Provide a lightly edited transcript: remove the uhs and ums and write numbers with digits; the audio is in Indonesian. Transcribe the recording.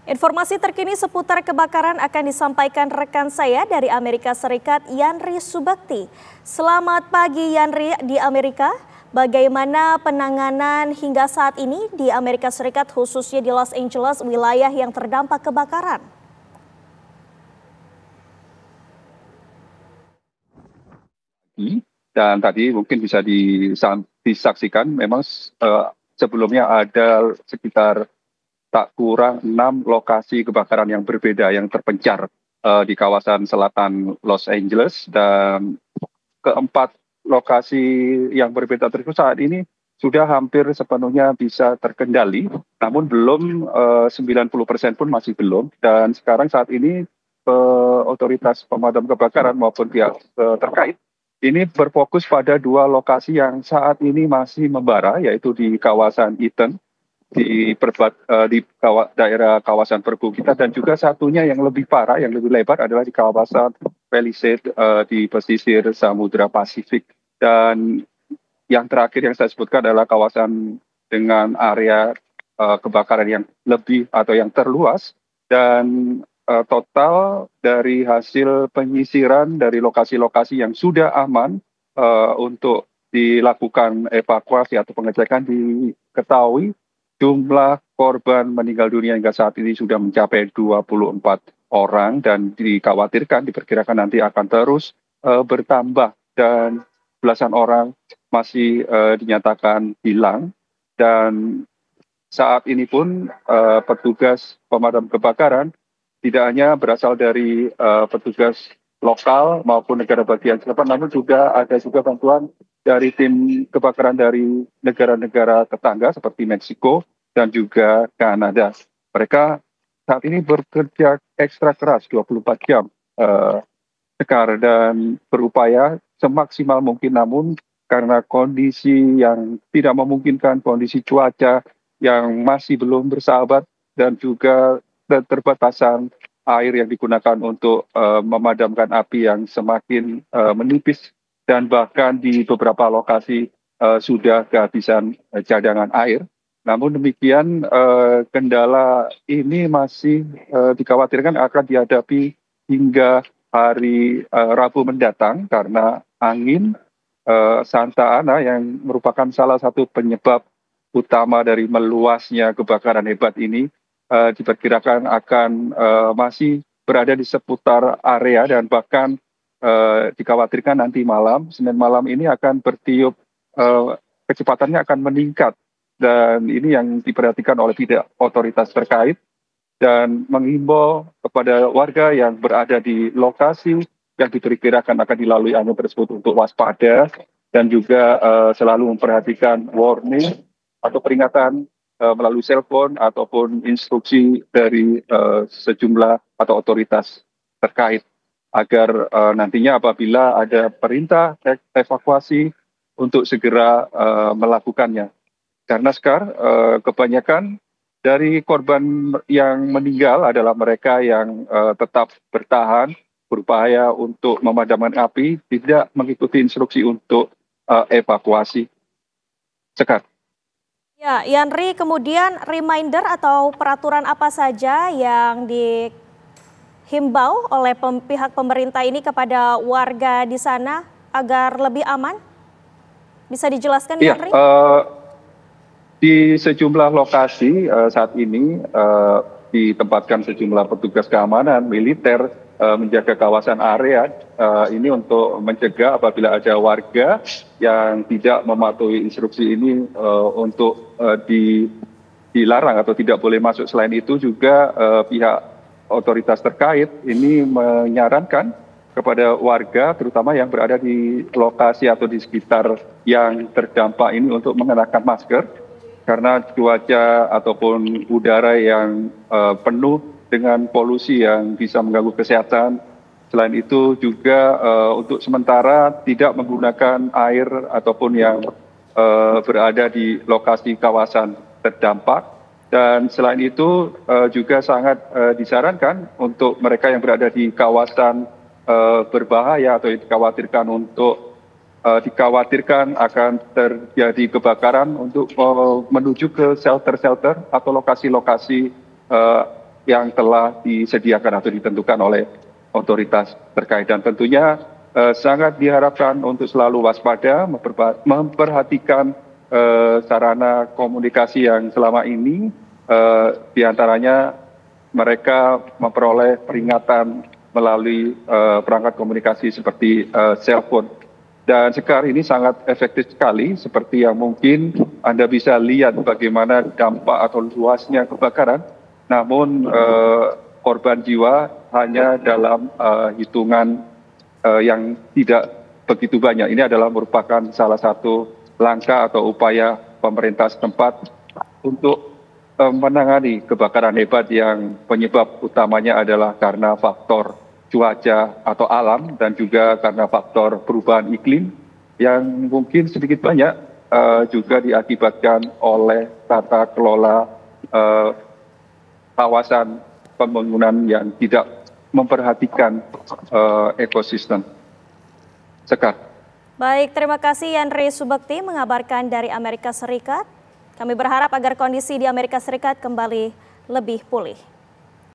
Informasi terkini seputar kebakaran akan disampaikan rekan saya dari Amerika Serikat, Yanri Subakti. Selamat pagi Yanri di Amerika. Bagaimana penanganan hingga saat ini di Amerika Serikat khususnya di Los Angeles, wilayah yang terdampak kebakaran? Dan tadi mungkin bisa disaksikan memang sebelumnya ada sekitar tak kurang 6 lokasi kebakaran yang berbeda yang terpencar di kawasan selatan Los Angeles, dan keempat lokasi yang berbeda tersebut saat ini sudah hampir sepenuhnya bisa terkendali, namun belum 90% pun masih belum. Dan sekarang saat ini otoritas pemadam kebakaran maupun pihak terkait ini berfokus pada dua lokasi yang saat ini masih membara, yaitu di kawasan Eaton di daerah kawasan perbukitan, dan juga satunya yang lebih parah, yang lebih lebar adalah di kawasan Palisade di pesisir Samudra Pasifik. Dan yang terakhir yang saya sebutkan adalah kawasan dengan area kebakaran yang lebih atau yang terluas. Dan total dari hasil penyisiran dari lokasi-lokasi yang sudah aman untuk dilakukan evakuasi atau pengecekan, diketahui jumlah korban meninggal dunia hingga saat ini sudah mencapai 24 orang, dan diperkirakan nanti akan terus bertambah, dan belasan orang masih dinyatakan hilang. Dan saat ini pun petugas pemadam kebakaran tidak hanya berasal dari petugas lokal maupun negara bagian selatan, namun ada juga bantuan dari tim kebakaran dari negara-negara tetangga seperti Meksiko dan juga Kanada. Mereka saat ini bekerja ekstra keras 24 jam Sekar, dan berupaya semaksimal mungkin, namun karena kondisi yang tidak memungkinkan, kondisi cuaca yang masih belum bersahabat, dan juga keterbatasan air yang digunakan untuk memadamkan api yang semakin menipis, dan bahkan di beberapa lokasi sudah kehabisan cadangan air. Namun demikian, kendala ini masih dikhawatirkan akan dihadapi hingga hari Rabu mendatang, karena angin Santa Ana yang merupakan salah satu penyebab utama dari meluasnya kebakaran hebat ini diperkirakan akan masih berada di seputar area, dan bahkan dikhawatirkan nanti Senin malam ini akan bertiup, kecepatannya akan meningkat. Dan ini yang diperhatikan oleh pihak otoritas terkait, dan menghimbau kepada warga yang berada di lokasi yang diperkirakan akan dilalui angin tersebut untuk waspada, dan juga selalu memperhatikan warning atau peringatan melalui telepon ataupun instruksi dari sejumlah atau otoritas terkait, agar nantinya apabila ada perintah evakuasi untuk segera melakukannya. Karena kebanyakan dari korban yang meninggal adalah mereka yang tetap bertahan, berupaya untuk memadamkan api, tidak mengikuti instruksi untuk evakuasi. Sekar. Ya, Yanri, kemudian reminder atau peraturan apa saja yang dihimbau oleh pihak pemerintah ini kepada warga di sana agar lebih aman? Bisa dijelaskan, Yanri? Di sejumlah lokasi saat ini ditempatkan sejumlah petugas keamanan militer menjaga kawasan area ini untuk mencegah apabila ada warga yang tidak mematuhi instruksi ini untuk dilarang atau tidak boleh masuk. Selain itu juga pihak otoritas terkait ini menyarankan kepada warga terutama yang berada di lokasi atau di sekitar yang terdampak ini untuk mengenakan masker, karena cuaca ataupun udara yang penuh dengan polusi yang bisa mengganggu kesehatan. Selain itu juga untuk sementara tidak menggunakan air ataupun yang berada di lokasi kawasan terdampak. Dan selain itu juga sangat disarankan untuk mereka yang berada di kawasan berbahaya atau dikhawatirkan akan terjadi kebakaran untuk menuju ke shelter-shelter atau lokasi-lokasi yang telah disediakan atau ditentukan oleh otoritas terkait. Dan tentunya sangat diharapkan untuk selalu waspada, memperhatikan sarana komunikasi yang selama ini diantaranya mereka memperoleh peringatan melalui perangkat komunikasi seperti cellphone. Dan sekarang ini sangat efektif sekali, seperti yang mungkin Anda bisa lihat bagaimana dampak atau luasnya kebakaran. Namun korban jiwa hanya dalam hitungan yang tidak begitu banyak. Ini adalah merupakan salah satu langkah atau upaya pemerintah setempat untuk menangani kebakaran hebat yang penyebab utamanya adalah karena faktor cuaca atau alam dan juga karena faktor perubahan iklim yang mungkin sedikit banyak juga diakibatkan oleh tata kelola kawasan pembangunan yang tidak memperhatikan ekosistem. Sekar. Baik, terima kasih Yandri Subakti mengabarkan dari Amerika Serikat. Kami berharap agar kondisi di Amerika Serikat kembali lebih pulih.